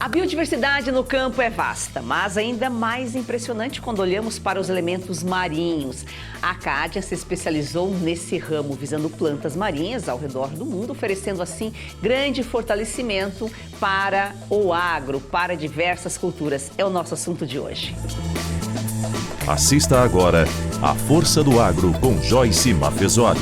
A biodiversidade no campo é vasta, mas ainda mais impressionante quando olhamos para os elementos marinhos. A Acadia se especializou nesse ramo, visando plantas marinhas ao redor do mundo, oferecendo assim grande fortalecimento para o agro, para diversas culturas. É o nosso assunto de hoje. Assista agora A Força do Agro com Joyce Maffezoli.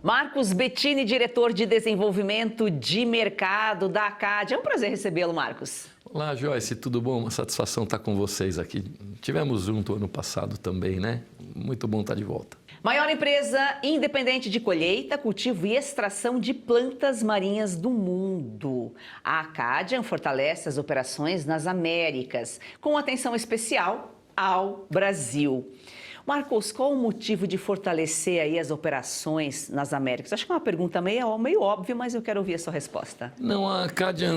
Marcos Bettini, diretor de desenvolvimento de mercado da Acadia. É um prazer recebê-lo, Marcos. Olá, Joyce, tudo bom? Uma satisfação estar com vocês aqui. Tivemos junto ano passado também, né? Muito bom estar de volta. Maior empresa independente de colheita, cultivo e extração de plantas marinhas do mundo. A Acadia fortalece as operações nas Américas, com atenção especial ao Brasil. Marcos, qual o motivo de fortalecer aí as operações nas Américas? Acho que é uma pergunta meio óbvia, mas eu quero ouvir a sua resposta. Não, a Acadia,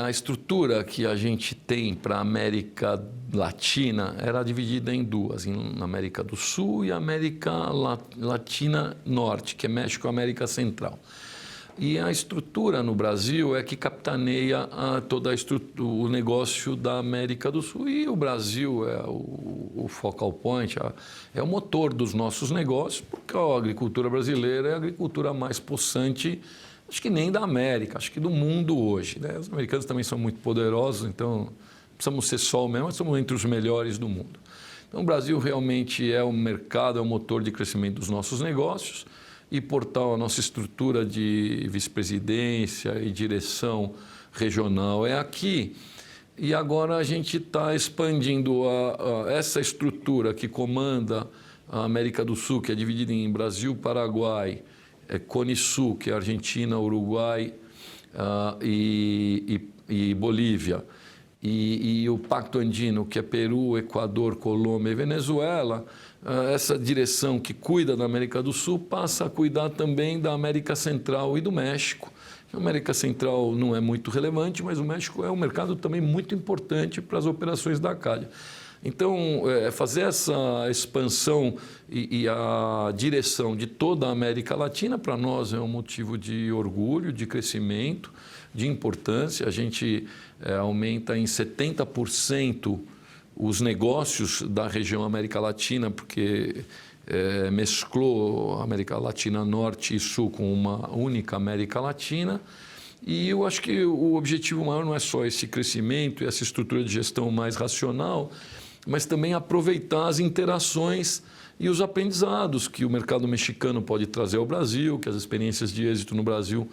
a estrutura que a gente tem para a América Latina era dividida em duas, na América do Sul e América Latina Norte, que é México e América Central. E a estrutura no Brasil é que capitaneia todo o negócio da América do Sul. E o Brasil é o focal point, é o motor dos nossos negócios, porque a agricultura brasileira é a agricultura mais possante, acho que nem da América, acho que do mundo hoje, né? Os americanos também são muito poderosos, então precisamos ser só o mesmo, mas somos entre os melhores do mundo. Então o Brasil realmente é o mercado, é o motor de crescimento dos nossos negócios. E, portanto, a nossa estrutura de vice-presidência e direção regional é aqui. E agora a gente está expandindo essa estrutura que comanda a América do Sul, que é dividida em Brasil, Paraguai, Cone Sul, que é Argentina, Uruguai e Bolívia, e o Pacto Andino, que é Peru, Equador, Colômbia e Venezuela. Essa direção que cuida da América do Sul passa a cuidar também da América Central e do México. A América Central não é muito relevante, mas o México é um mercado também muito importante para as operações da Acadia. Então, fazer essa expansão e a direção de toda a América Latina, para nós é um motivo de orgulho, de crescimento, de importância. A gente aumenta em 70% os negócios da região América Latina, porque mesclou a América Latina Norte e Sul com uma única América Latina. E eu acho que o objetivo maior não é só esse crescimento e essa estrutura de gestão mais racional, mas também aproveitar as interações e os aprendizados que o mercado mexicano pode trazer ao Brasil, que as experiências de êxito no Brasil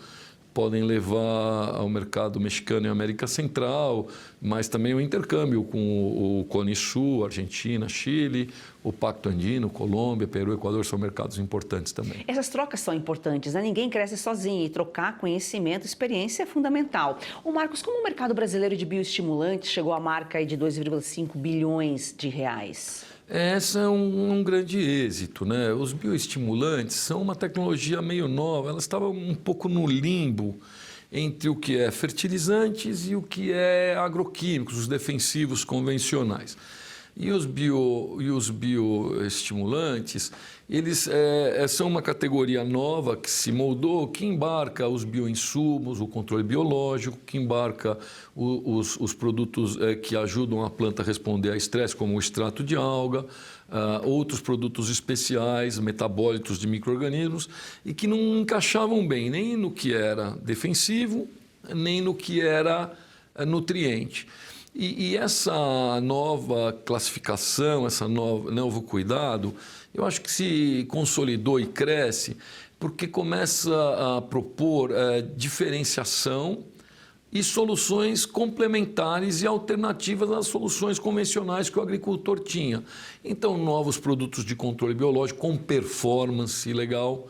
podem levar ao mercado mexicano e América Central, mas também o intercâmbio com o Cone Sul, Argentina, Chile, o Pacto Andino, Colômbia, Peru, Equador, são mercados importantes também. Essas trocas são importantes, né? Ninguém cresce sozinho e trocar conhecimento, experiência é fundamental. O Marcos, como o mercado brasileiro de bioestimulantes chegou à marca aí de 2,5 bilhões de reais? Esse é um grande êxito, né? Os bioestimulantes são uma tecnologia meio nova, elas estavam um pouco no limbo entre o que é fertilizantes e o que é agroquímicos, os defensivos convencionais. E os bioestimulantes, eles são uma categoria nova que se moldou, que embarca os bioinsumos, o controle biológico, que embarca os produtos que ajudam a planta a responder a estresse, como o extrato de alga, outros produtos especiais, metabólitos de micro-organismos, e que não encaixavam bem nem no que era defensivo, nem no que era nutriente. E essa nova classificação, esse novo cuidado, eu acho que se consolidou e cresce porque começa a propor diferenciação e soluções complementares e alternativas às soluções convencionais que o agricultor tinha. Então, novos produtos de controle biológico com performance legal,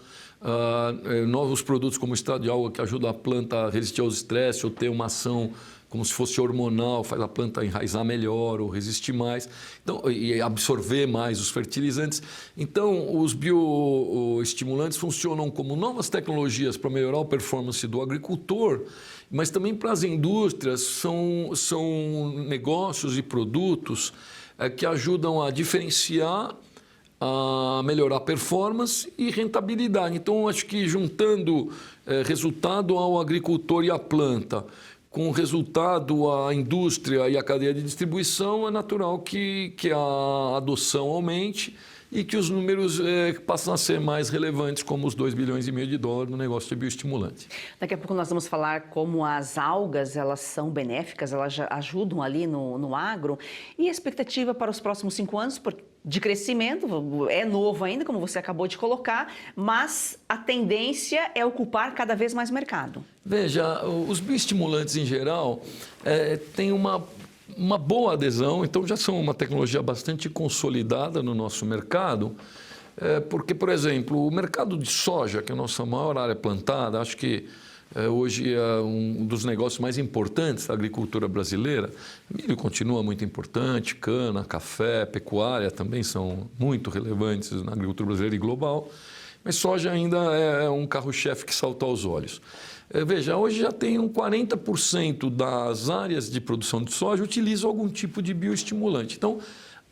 novos produtos como extrato de alga que ajudam a planta a resistir aos estresses ou ter uma ação como se fosse hormonal, faz a planta enraizar melhor ou resistir mais, então, e absorver mais os fertilizantes. Então, os bioestimulantes funcionam como novas tecnologias para melhorar a performance do agricultor, mas também para as indústrias, são negócios e produtos que ajudam a diferenciar a melhorar a performance e rentabilidade. Então, acho que juntando resultado ao agricultor e à planta, com resultado à indústria e à cadeia de distribuição, é natural que a adoção aumente e que os números passem a ser mais relevantes, como os 2,5 bilhões de dólares no negócio de bioestimulante. Daqui a pouco nós vamos falar como as algas, elas são benéficas, elas já ajudam ali no agro. E a expectativa para os próximos 5 anos de crescimento, é novo ainda, como você acabou de colocar, mas a tendência é ocupar cada vez mais mercado. Veja, os bioestimulantes em geral têm uma boa adesão, então já são uma tecnologia bastante consolidada no nosso mercado, porque, por exemplo, o mercado de soja, que é a nossa maior área plantada, acho que hoje é um dos negócios mais importantes da agricultura brasileira. Milho continua muito importante, cana, café, pecuária também são muito relevantes na agricultura brasileira e global, mas soja ainda é um carro-chefe que salta aos olhos. Veja, hoje já tem 40% das áreas de produção de soja utilizam algum tipo de bioestimulante. Então,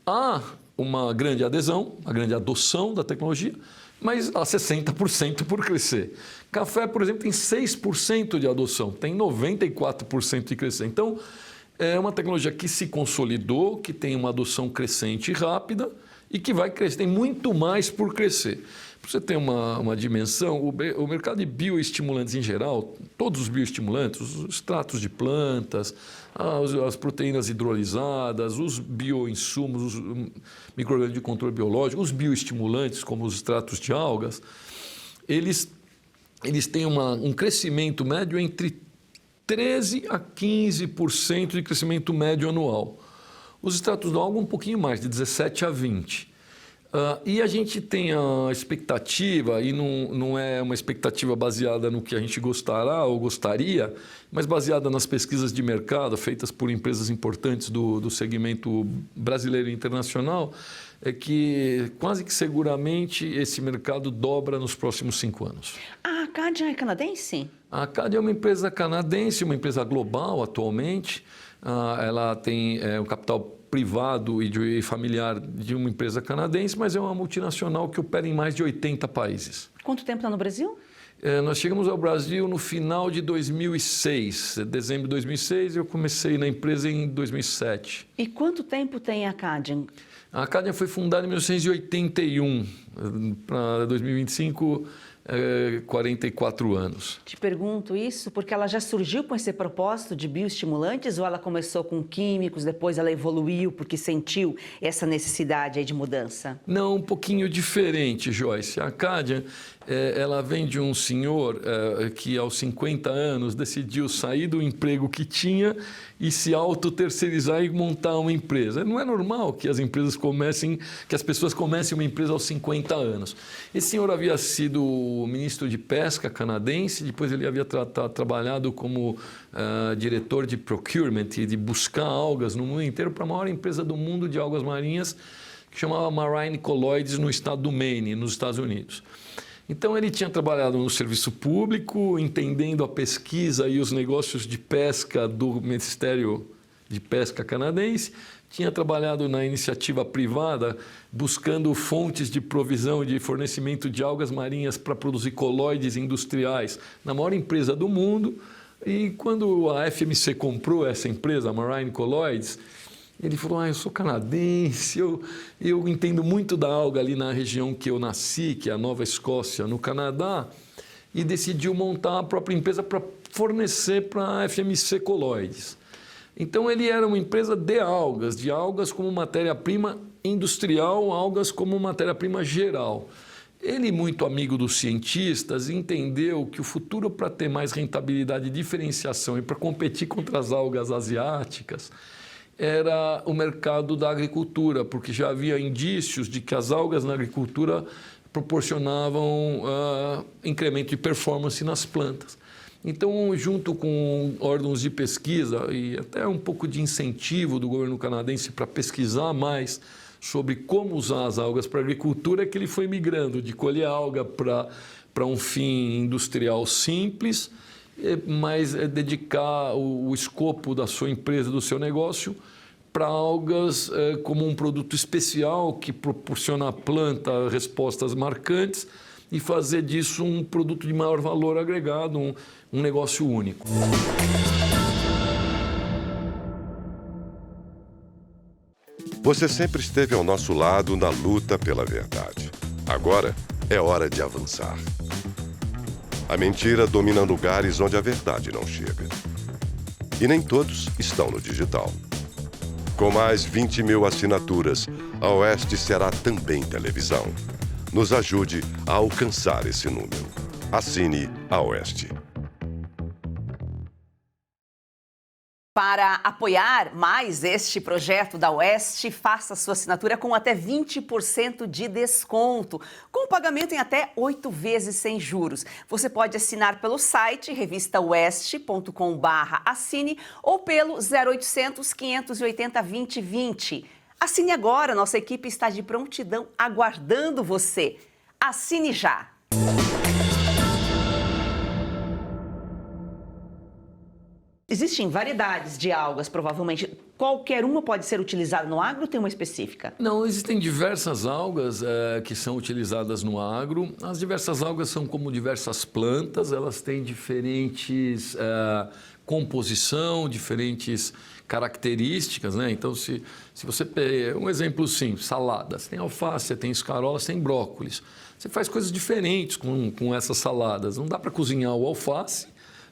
há uma grande adesão, uma grande adoção da tecnologia, mas há 60% por crescer. Café, por exemplo, tem 6% de adoção, tem 94% de crescer. Então, é uma tecnologia que se consolidou, que tem uma adoção crescente e rápida e que vai crescer, tem muito mais por crescer. Para você ter uma dimensão, o mercado de bioestimulantes em geral, todos os bioestimulantes, os extratos de plantas, as proteínas hidrolisadas, os bioinsumos, os micro-organismos de controle biológico, os bioestimulantes, como os extratos de algas, eles têm um crescimento médio entre 13% a 15% de crescimento médio anual. Os extratos de alga um pouquinho mais, de 17% a 20%. E a gente tem a expectativa, e não é uma expectativa baseada no que a gente gostará ou gostaria, mas baseada nas pesquisas de mercado feitas por empresas importantes do segmento brasileiro e internacional, é que quase que seguramente esse mercado dobra nos próximos 5 anos. A Acadia é canadense? A Acadia é uma empresa canadense, uma empresa global atualmente. Ela tem um capital privado e familiar de uma empresa canadense, mas é uma multinacional que opera em mais de 80 países. Quanto tempo está no Brasil? Nós chegamos ao Brasil no final de 2006, dezembro de 2006, eu comecei na empresa em 2007. E quanto tempo tem a Acadia? A Acadia foi fundada em 1981, para 2025, 44 anos. Te pergunto isso porque ela já surgiu com esse propósito de bioestimulantes ou ela começou com químicos, depois ela evoluiu porque sentiu essa necessidade aí de mudança? Não, um pouquinho diferente, Joyce. A Acadia, ela vem de um senhor que aos 50 anos decidiu sair do emprego que tinha e se auto-terceirizar e montar uma empresa. Não é normal que as pessoas comecem uma empresa aos 50 anos. Esse senhor havia sido ministro de pesca canadense, depois ele havia trabalhado como diretor de procurement e de buscar algas no mundo inteiro para a maior empresa do mundo de algas marinhas, que chamava Marine Colloids, no estado do Maine, nos Estados Unidos. Então, ele tinha trabalhado no serviço público, entendendo a pesquisa e os negócios de pesca do Ministério de Pesca canadense, tinha trabalhado na iniciativa privada, buscando fontes de provisão e de fornecimento de algas marinhas para produzir colóides industriais na maior empresa do mundo. E quando a FMC comprou essa empresa, a Marine Colloids, ele falou, eu sou canadense, eu entendo muito da alga ali na região que eu nasci, que é a Nova Escócia, no Canadá, e decidiu montar a própria empresa para fornecer para a FMC Colloids. Então, ele era uma empresa de algas como matéria-prima industrial, algas como matéria-prima geral. Ele, muito amigo dos cientistas, entendeu que o futuro para ter mais rentabilidade e diferenciação e para competir contra as algas asiáticas era o mercado da agricultura, porque já havia indícios de que as algas na agricultura proporcionavam incremento de performance nas plantas. Então, junto com órgãos de pesquisa e até um pouco de incentivo do governo canadense para pesquisar mais sobre como usar as algas para a agricultura, é que ele foi migrando de colher alga para um fim industrial simples, mas dedicar o escopo da sua empresa, do seu negócio, para algas como um produto especial que proporciona à planta respostas marcantes e fazer disso um produto de maior valor agregado, um negócio único. Você sempre esteve ao nosso lado na luta pela verdade. Agora é hora de avançar. A mentira domina lugares onde a verdade não chega. E nem todos estão no digital. Com mais 20 mil assinaturas, a Oeste será também televisão. Nos ajude a alcançar esse número. Assine a Oeste. Para apoiar mais este projeto da Oeste, faça sua assinatura com até 20% de desconto, com pagamento em até 8 vezes sem juros. Você pode assinar pelo site revistaoeste.com/assine ou pelo 0800 580 2020. Assine agora, nossa equipe está de prontidão aguardando você. Assine já! Existem variedades de algas, provavelmente. Qualquer uma pode ser utilizada no agro ou tem uma específica? Não, existem diversas algas que são utilizadas no agro. As diversas algas são como diversas plantas, elas têm diferentes composição, diferentes características, né? Então, se você pegar um exemplo simples, saladas, tem alface, tem escarolas, tem brócolis. Você faz coisas diferentes com essas saladas. Não dá para cozinhar o alface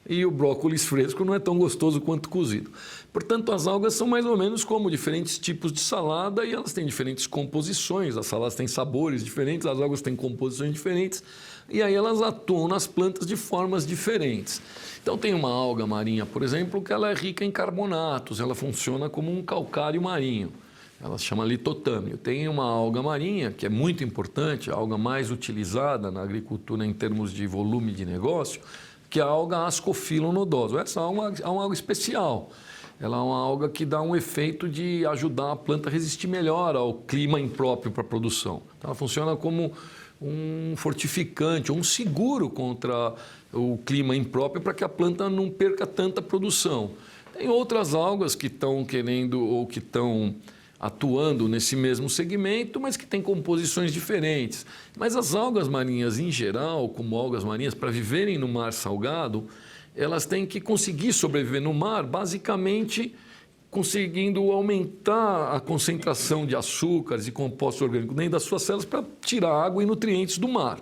e o brócolis fresco não é tão gostoso quanto cozido. Portanto, as algas são mais ou menos como diferentes tipos de salada e elas têm diferentes composições. As saladas têm sabores diferentes, as algas têm composições diferentes e aí elas atuam nas plantas de formas diferentes. Então, tem uma alga marinha, por exemplo, que ela é rica em carbonatos, ela funciona como um calcário marinho. Ela se chama litotâmio. Tem uma alga marinha, que é muito importante, a alga mais utilizada na agricultura em termos de volume de negócio, que é a alga Ascophyllum nodoso. Essa é uma alga especial. Ela é uma alga que dá um efeito de ajudar a planta a resistir melhor ao clima impróprio para a produção. Então, ela funciona como um fortificante, um seguro contra o clima impróprio para que a planta não perca tanta produção. Tem outras algas que estão querendo ou que estão atuando nesse mesmo segmento, mas que têm composições diferentes. Mas as algas marinhas em geral, como algas marinhas, para viverem no mar salgado, elas têm que conseguir sobreviver no mar, basicamente conseguindo aumentar a concentração de açúcares e compostos orgânicos dentro das suas células para tirar água e nutrientes do mar.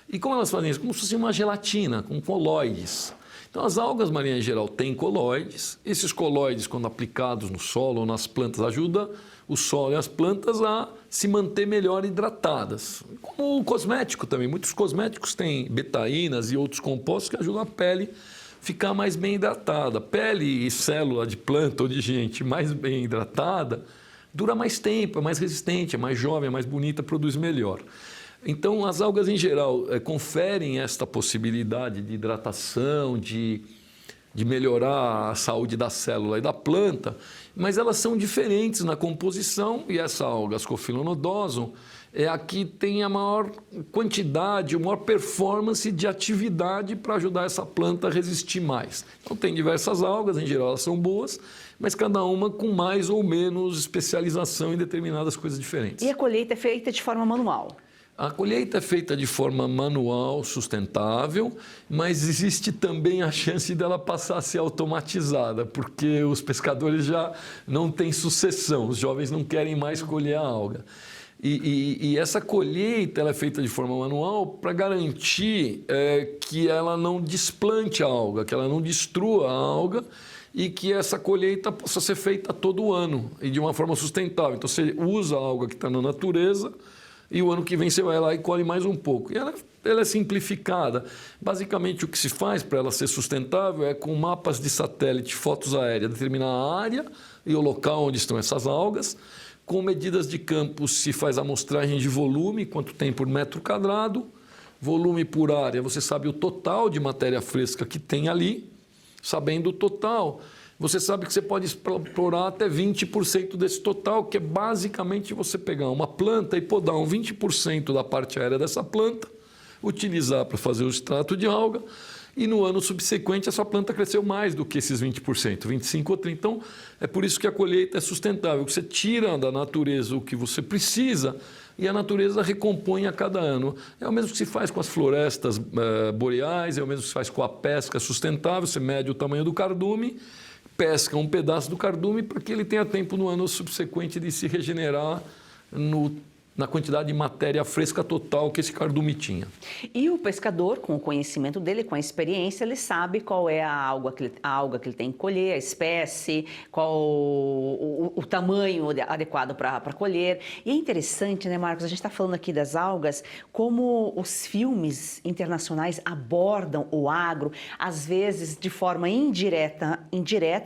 E como elas fazem isso? Como se fosse uma gelatina, com colóides. Então, as algas marinhas em geral têm colóides. Esses colóides, quando aplicados no solo ou nas plantas, ajudam o solo e as plantas a se manter melhor hidratadas. Como o cosmético também. Muitos cosméticos têm betaínas e outros compostos que ajudam a pele a ficar mais bem hidratada. Pele e célula de planta ou de gente mais bem hidratada dura mais tempo, é mais resistente, é mais jovem, é mais bonita, produz melhor. Então, as algas, em geral, conferem esta possibilidade de hidratação, de melhorar a saúde da célula e da planta, mas elas são diferentes na composição e essa alga Ascophyllum nodoso é a que tem a maior quantidade, a maior performance de atividade para ajudar essa planta a resistir mais. Então, tem diversas algas, em geral elas são boas, mas cada uma com mais ou menos especialização em determinadas coisas diferentes. E a colheita é feita de forma manual? A colheita é feita de forma manual, sustentável, mas existe também a chance dela passar a ser automatizada, porque os pescadores já não têm sucessão, os jovens não querem mais colher a alga. E essa colheita ela é feita de forma manual para garantir que ela não desplante a alga, que ela não destrua a alga e que essa colheita possa ser feita todo ano e de uma forma sustentável. Então, você usa a alga que está na natureza e o ano que vem você vai lá e colhe mais um pouco. E ela é simplificada. Basicamente, o que se faz para ela ser sustentável é com mapas de satélite, fotos aéreas, determinar a área e o local onde estão essas algas. Com medidas de campo se faz a amostragem de volume, quanto tem por metro quadrado, volume por área, você sabe o total de matéria fresca que tem ali. Sabendo o total, você sabe que você pode explorar até 20% desse total, que é basicamente você pegar uma planta e podar 20% da parte aérea dessa planta, utilizar para fazer o extrato de alga e no ano subsequente essa planta cresceu mais do que esses 20%, 25% ou 30%. Então, é por isso que a colheita é sustentável. Você tira da natureza o que você precisa e a natureza recompõe a cada ano. É o mesmo que se faz com as florestas boreais, é o mesmo que se faz com a pesca sustentável. Você mede o tamanho do cardume, pesca um pedaço do cardume para que ele tenha tempo no ano subsequente de se regenerar na quantidade de matéria fresca total que esse cardume tinha. E o pescador, com o conhecimento dele, com a experiência, ele sabe qual é a alga que ele tem que colher, a espécie, qual o tamanho adequado para colher. E é interessante, né, Marcos, a gente está falando aqui das algas, como os filmes internacionais abordam o agro, às vezes de forma indireta,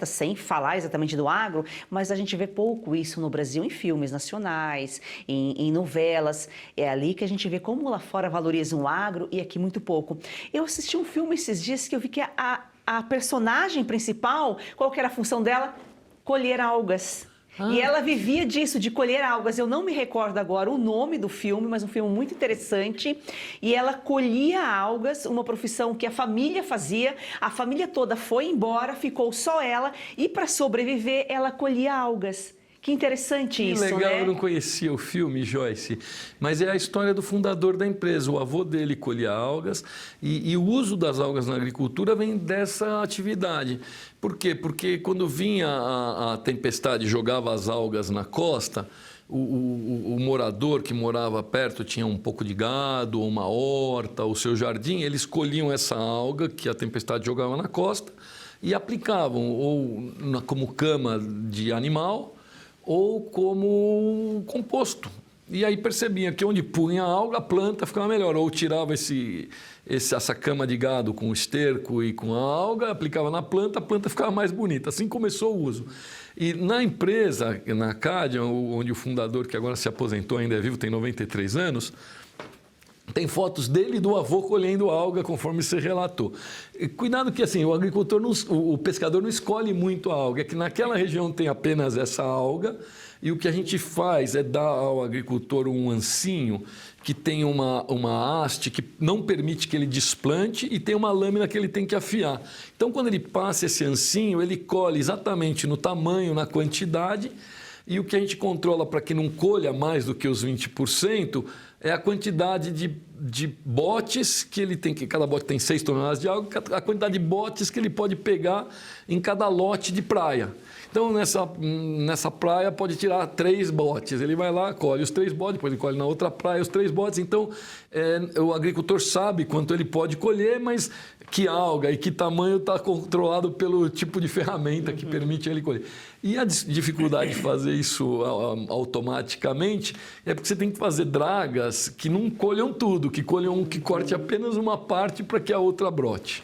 sem falar exatamente do agro, mas a gente vê pouco isso no Brasil em filmes nacionais, em novelas. É ali que a gente vê como lá fora valorizam o agro e aqui muito pouco. Eu assisti um filme esses dias que eu vi que a personagem principal, qual que era a função dela? Colher algas. E ela vivia disso, de colher algas. Eu não me recordo agora o nome do filme, mas um filme muito interessante. E ela colhia algas, uma profissão que a família fazia. A família toda foi embora, ficou só ela. E para sobreviver, ela colhia algas. Que interessante isso, legal, né? Eu não conhecia o filme, Joyce, mas é a história do fundador da empresa. O avô dele colhia algas e o uso das algas na agricultura vem dessa atividade. Por quê? Porque quando vinha a tempestade e jogava as algas na costa, o morador que morava perto tinha um pouco de gado, uma horta, o seu jardim, eles colhiam essa alga que a tempestade jogava na costa e aplicavam ou como cama de animal, ou como composto. E aí percebia que onde punha a alga, a planta ficava melhor. Ou tirava essa cama de gado com o esterco e com a alga, aplicava na planta, a planta ficava mais bonita. Assim começou o uso. E na empresa, na Acadia, onde o fundador, que agora se aposentou, ainda é vivo, tem 93 anos, tem fotos dele e do avô colhendo alga, conforme você relatou. E cuidado que assim, o pescador não escolhe muito a alga, é que naquela região tem apenas essa alga e o que a gente faz é dar ao agricultor um ancinho que tem uma haste que não permite que ele desplante e tem uma lâmina que ele tem que afiar. Então, quando ele passa esse ancinho, ele colhe exatamente no tamanho, na quantidade, e o que a gente controla para que não colha mais do que os 20%, é a quantidade de botes que ele tem, que cada bote tem 6 toneladas de água, a quantidade de botes que ele pode pegar em cada lote de praia. Então, nessa praia pode tirar 3 botes. Ele vai lá, colhe os 3 botes, depois ele colhe na outra praia os 3 botes. Então, o agricultor sabe quanto ele pode colher, mas que alga e que tamanho está controlado pelo tipo de ferramenta que permite ele colher. E a dificuldade de fazer isso automaticamente é porque você tem que fazer dragas que não colham tudo, que corte apenas uma parte para que a outra brote.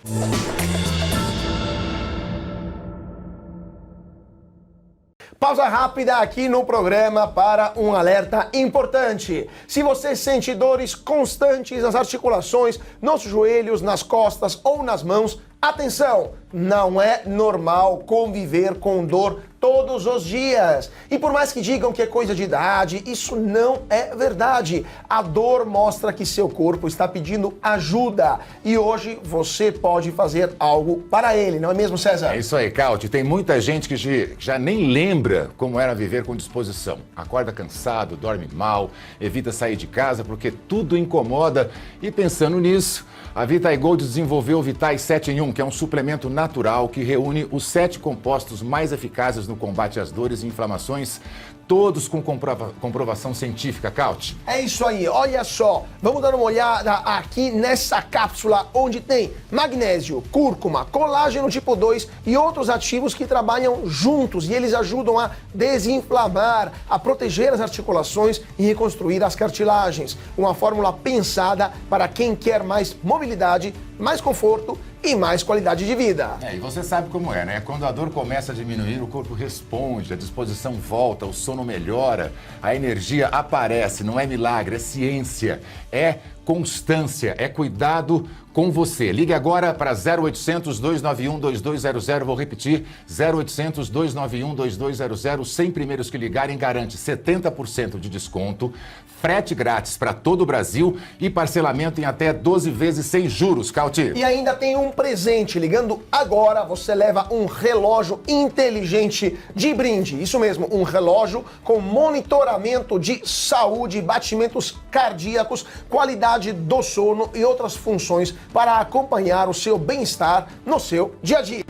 Pausa rápida aqui no programa para um alerta importante. Se você sente dores constantes nas articulações, nos joelhos, nas costas ou nas mãos, atenção! Não é normal conviver com dor todos os dias. E por mais que digam que é coisa de idade, isso não é verdade. A dor mostra que seu corpo está pedindo ajuda. E hoje você pode fazer algo para ele, não é mesmo, César? É isso aí, Cauti. Tem muita gente que já nem lembra como era viver com disposição. Acorda cansado, dorme mal, evita sair de casa porque tudo incomoda. E pensando nisso, a Vitae Gold desenvolveu o Vitae 7 em 1, que é um suplemento natural que reúne os 7 compostos mais eficazes no combate às dores e inflamações, todos com comprovação científica, Cauti. É isso aí, olha só, vamos dar uma olhada aqui nessa cápsula onde tem magnésio, cúrcuma, colágeno tipo 2 e outros ativos que trabalham juntos e eles ajudam a desinflamar, a proteger as articulações e reconstruir as cartilagens. Uma fórmula pensada para quem quer mais mobilidade, mais conforto e mais qualidade de vida. E você sabe como é, né? Quando a dor começa a diminuir, o corpo responde, a disposição volta, o sono melhora, a energia aparece, não é milagre, é ciência. É constância, é cuidado com você. Ligue agora para 0800 291 2200, vou repetir, 0800 291 2200, 100 primeiros que ligarem garante 70% de desconto, frete grátis para todo o Brasil e parcelamento em até 12 vezes sem juros, Cauti. E ainda tem um presente. Ligando agora, você leva um relógio inteligente de brinde. Isso mesmo, um relógio com monitoramento de saúde, batimentos cardíacos, qualidade do sono e outras funções para acompanhar o seu bem-estar no seu dia a dia.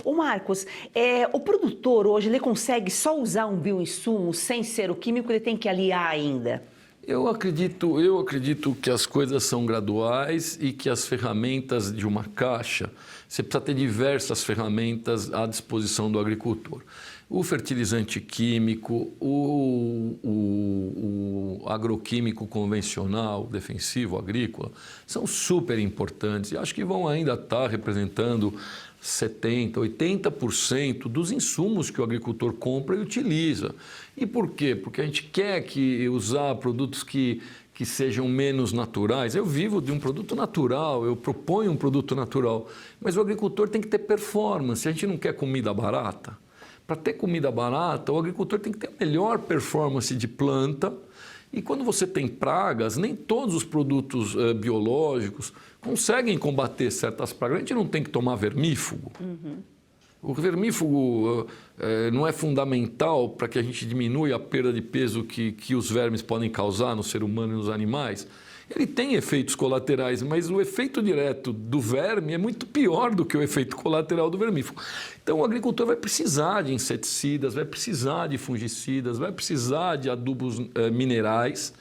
Ô Marcos, o produtor hoje ele consegue só usar um bioinsumo sem ser o químico, ele tem que aliar ainda? Eu acredito que as coisas são graduais e que as ferramentas de uma caixa, você precisa ter diversas ferramentas à disposição do agricultor. O fertilizante químico, o agroquímico convencional, defensivo, agrícola, são super importantes e acho que vão ainda estar representando 70%, 80% dos insumos que o agricultor compra e utiliza. E por quê? Porque a gente quer usar produtos que sejam menos naturais. Eu vivo de um produto natural, eu proponho um produto natural, mas o agricultor tem que ter performance. A gente não quer comida barata. Para ter comida barata, o agricultor tem que ter a melhor performance de planta. E quando você tem pragas, nem todos os produtos biológicos conseguem combater certas pragas. A gente não tem que tomar vermífugo. O vermífugo não é fundamental para que a gente diminua a perda de peso que os vermes podem causar no ser humano e nos animais. Ele tem efeitos colaterais, mas o efeito direto do verme é muito pior do que o efeito colateral do vermífugo. Então o agricultor vai precisar de inseticidas, vai precisar de fungicidas, vai precisar de adubos minerais,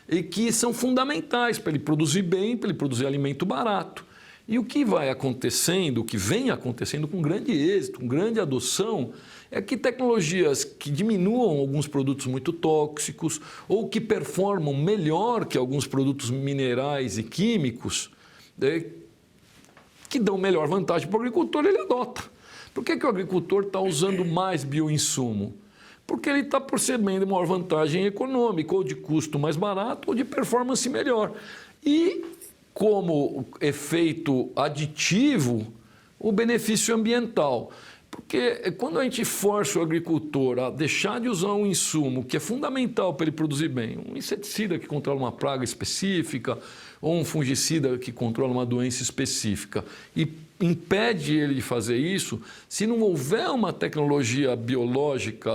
e que são fundamentais para ele produzir bem, para ele produzir alimento barato. E o que vai acontecendo, o que vem acontecendo com grande êxito, com grande adoção, é que tecnologias que diminuam alguns produtos muito tóxicos ou que performam melhor que alguns produtos minerais e químicos, que dão melhor vantagem para o agricultor, ele adota. Por que o agricultor está usando mais bioinsumo? Porque ele está percebendo maior vantagem econômica, ou de custo mais barato, ou de performance melhor. E como efeito aditivo, o benefício ambiental. Porque quando a gente força o agricultor a deixar de usar um insumo que é fundamental para ele produzir bem, um inseticida que controla uma praga específica, ou um fungicida que controla uma doença específica, e impede ele de fazer isso, se não houver uma tecnologia biológica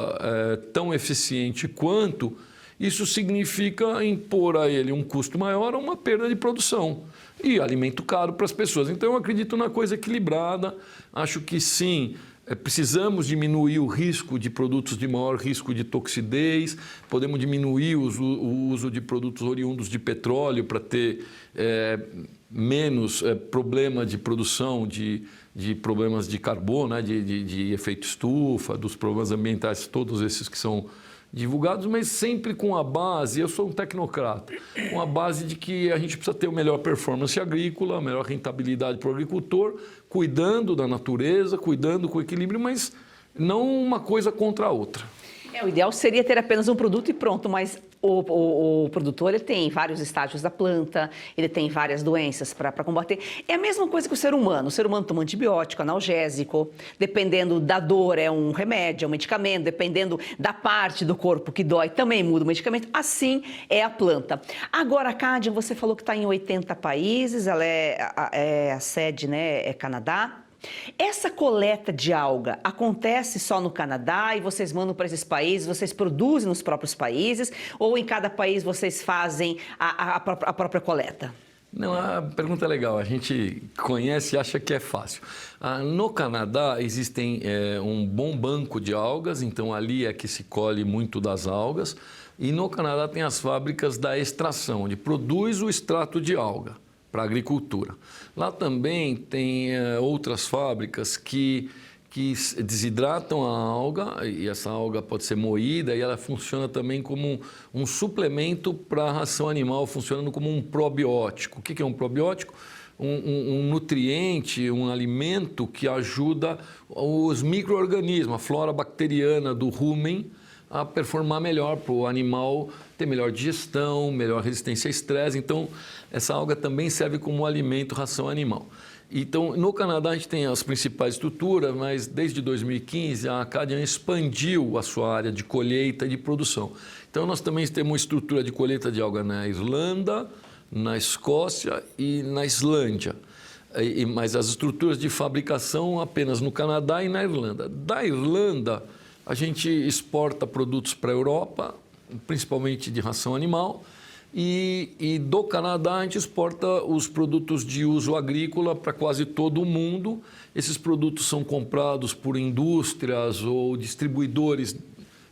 tão eficiente quanto, isso significa impor a ele um custo maior ou uma perda de produção e alimento caro para as pessoas. Então, eu acredito na coisa equilibrada, acho que sim, precisamos diminuir o risco de produtos de maior risco de toxidez, podemos diminuir o uso de produtos oriundos de petróleo para ter menos problema de produção de problemas de carbono, né, de efeito estufa, dos problemas ambientais, todos esses que são divulgados, mas sempre com a base, eu sou um tecnocrata, com a base de que a gente precisa ter a melhor performance agrícola, a melhor rentabilidade para o agricultor, cuidando da natureza, cuidando com equilíbrio, mas não uma coisa contra a outra. O ideal seria ter apenas um produto e pronto, mas o produtor ele tem vários estágios da planta, ele tem várias doenças para combater. É a mesma coisa que o ser humano. O ser humano toma antibiótico, analgésico, dependendo da dor é um remédio, é um medicamento, dependendo da parte do corpo que dói, também muda o medicamento. Assim é a planta. Agora, a Cadian, você falou que está em 80 países, ela a sede, né, é Canadá. Essa coleta de alga acontece só no Canadá e vocês mandam para esses países, vocês produzem nos próprios países ou em cada país vocês fazem a própria coleta? Não, a pergunta é legal, a gente conhece e acha que é fácil. No Canadá existem um bom banco de algas, então ali é que se colhe muito das algas, e no Canadá tem as fábricas da extração, onde produz o extrato de alga para a agricultura. Lá também tem outras fábricas que desidratam a alga, e essa alga pode ser moída, e ela funciona também como um suplemento para a ração animal, funcionando como um probiótico. O que é um probiótico? um nutriente, um alimento que ajuda os micro-organismos, a flora bacteriana do rumen, a performar melhor, para o animal ter melhor digestão, melhor resistência a estresse. Então, essa alga também serve como alimento, ração animal. Então, no Canadá a gente tem as principais estruturas, mas desde 2015 a Acadian expandiu a sua área de colheita e de produção. Então, nós também temos uma estrutura de colheita de alga na Irlanda, na Escócia e na Islândia. Mas as estruturas de fabricação apenas no Canadá e na Irlanda. Da Irlanda, a gente exporta produtos para a Europa, principalmente de ração animal, e do Canadá a gente exporta os produtos de uso agrícola para quase todo o mundo. Esses produtos são comprados por indústrias ou distribuidores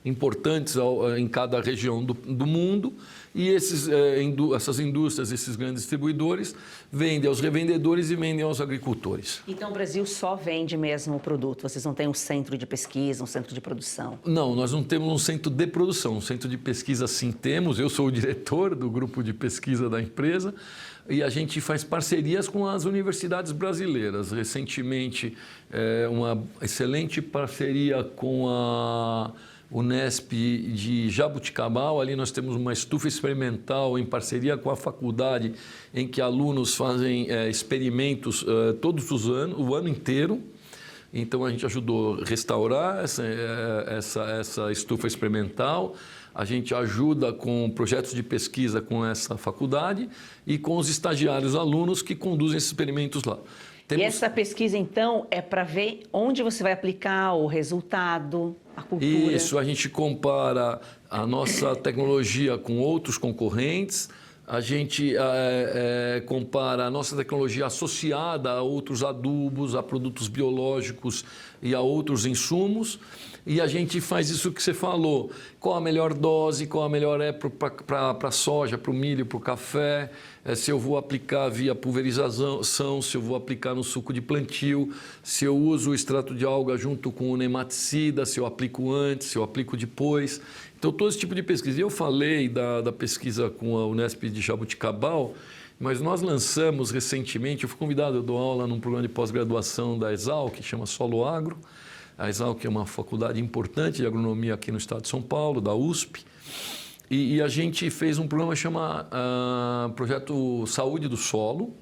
importantes em cada região do mundo, e essas indústrias, esses grandes distribuidores, vendem aos revendedores e vendem aos agricultores. Então o Brasil só vende mesmo o produto? Vocês não têm um centro de pesquisa, um centro de produção? Não, nós não temos um centro de produção. Um centro de pesquisa sim temos. Eu sou o diretor do grupo de pesquisa da empresa e a gente faz parcerias com as universidades brasileiras. Recentemente, uma excelente parceria com a Unesp de Jabuticabal. Ali nós temos uma estufa experimental em parceria com a faculdade, em que alunos fazem experimentos todos os anos, o ano inteiro. Então a gente ajudou a restaurar essa estufa experimental. A gente ajuda com projetos de pesquisa com essa faculdade e com os estagiários alunos que conduzem esses experimentos lá. E essa pesquisa, então, é para ver onde você vai aplicar o resultado, a cultura? Isso, a gente compara a nossa tecnologia com outros concorrentes, a gente compara a nossa tecnologia associada a outros adubos, a produtos biológicos e a outros insumos, e a gente faz isso que você falou, qual a melhor dose, qual a melhor para a soja, para o milho, para o café, se eu vou aplicar via pulverização, se eu vou aplicar no suco de plantio, se eu uso o extrato de alga junto com o nematicida, se eu aplico antes, se eu aplico depois. Então, todo esse tipo de pesquisa. Eu falei da pesquisa com a Unesp de Jabuticabal, mas nós lançamos recentemente, eu fui convidado, eu dou aula num programa de pós-graduação da Exalc, que chama Solo Agro. A Exalc é uma faculdade importante de agronomia aqui no estado de São Paulo, da USP. E a gente fez um programa que chama Projeto Saúde do Solo,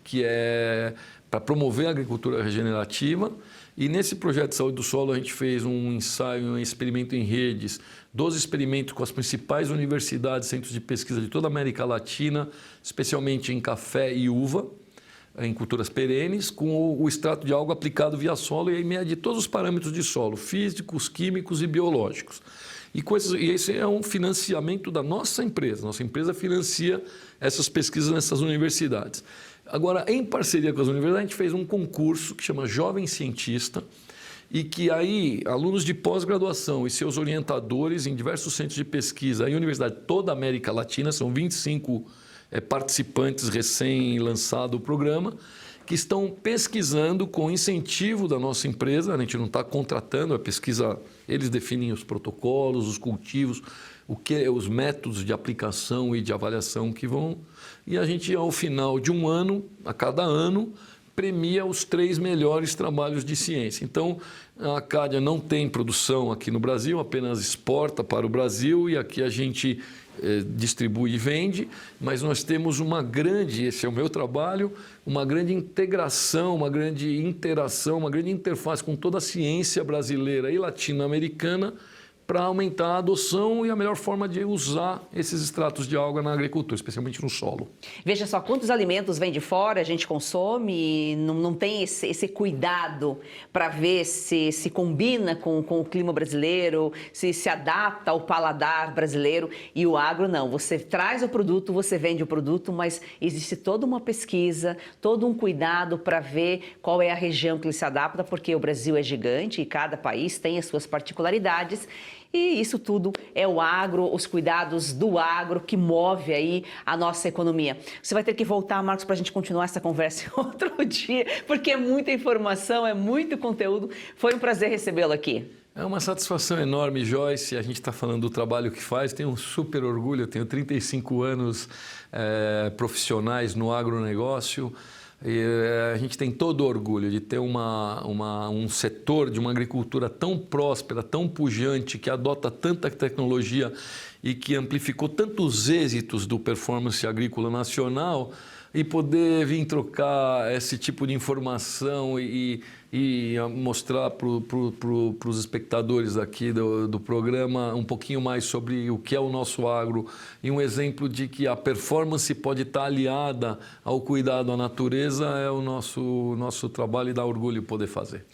que é para promover a agricultura regenerativa. E nesse projeto de saúde do solo a gente fez um ensaio, um experimento em redes, 12 experimentos com as principais universidades, centros de pesquisa de toda a América Latina, especialmente em café e uva, em culturas perenes, com o extrato de alga aplicado via solo e aí mede todos os parâmetros de solo, físicos, químicos e biológicos. E esse é um financiamento da nossa empresa. Nossa empresa financia essas pesquisas nessas universidades. Agora, em parceria com as universidades, a gente fez um concurso que chama Jovem Cientista e que aí alunos de pós-graduação e seus orientadores em diversos centros de pesquisa em universidade toda a América Latina, são 25 participantes recém-lançado o programa, que estão pesquisando com incentivo da nossa empresa. A gente não está contratando, a pesquisa, eles definem os protocolos, os cultivos, os métodos de aplicação e de avaliação que vão. E a gente, ao final de um ano, a cada ano, premia os 3 melhores trabalhos de ciência. Então, a Acadian não tem produção aqui no Brasil, apenas exporta para o Brasil e aqui a gente distribui e vende, mas nós temos uma grande, esse é o meu trabalho, uma grande integração, uma grande interação, uma grande interface com toda a ciência brasileira e latino-americana para aumentar a adoção e a melhor forma de usar esses extratos de alga na agricultura, especialmente no solo. Veja só, quantos alimentos vêm de fora, a gente consome, não tem esse cuidado para ver se combina com o clima brasileiro, se adapta ao paladar brasileiro, e o agro não. Você traz o produto, você vende o produto, mas existe toda uma pesquisa, todo um cuidado para ver qual é a região que ele se adapta, porque o Brasil é gigante e cada país tem as suas particularidades. E isso tudo é o agro, os cuidados do agro que move aí a nossa economia. Você vai ter que voltar, Marcos, para a gente continuar essa conversa outro dia, porque é muita informação, é muito conteúdo. Foi um prazer recebê-lo aqui. É uma satisfação enorme, Joyce. A gente está falando do trabalho que faz. Tenho um super orgulho. Eu tenho 35 anos profissionais no agronegócio. A gente tem todo o orgulho de ter um setor de uma agricultura tão próspera, tão pujante, que adota tanta tecnologia e que amplificou tantos êxitos do performance agrícola nacional, e poder vir trocar esse tipo de informação e mostrar para os espectadores aqui do programa um pouquinho mais sobre o que é o nosso agro e um exemplo de que a performance pode estar aliada ao cuidado à natureza é o nosso trabalho e dá orgulho poder fazer.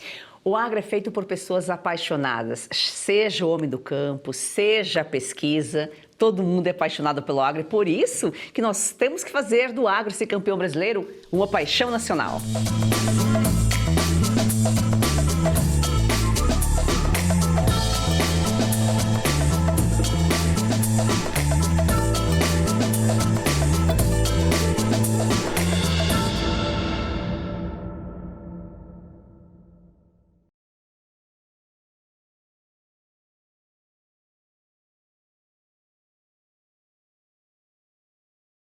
O agro é feito por pessoas apaixonadas, seja o homem do campo, seja a pesquisa, todo mundo é apaixonado pelo agro e por isso que nós temos que fazer do agro, esse campeão brasileiro, uma paixão nacional.